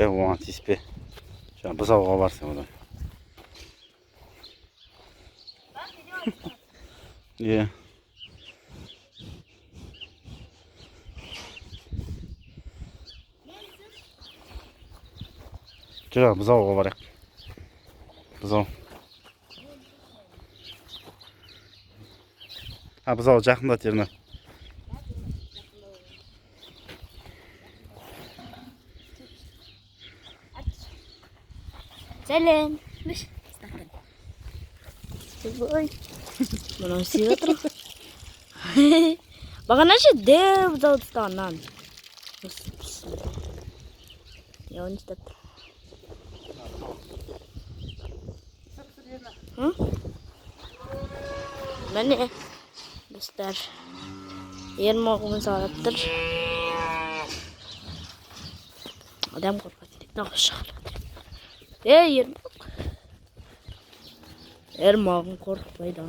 оған тиіспе. Жаңа бұзауға барсың одан. Иә. Жаңа бұзауға барайық. Бұзау. Бұзау жақында теріне. Сәлем. Ой. Мұны сүйіп отыр. Бағана ше дәу бұзау ұстағаннан. Я оны ұстап тұр. Мәне, достар, ермағымыз алаптыр. Адам қорқады, нағы шығарады. Ермақ. Ермағын қорқпайды.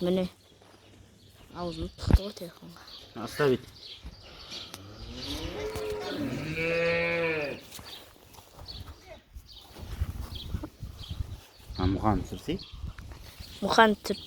Мәне, аузын тұқты ғой телефонға. Оставить. Мұқан түсірсей? Мұқан түсіп.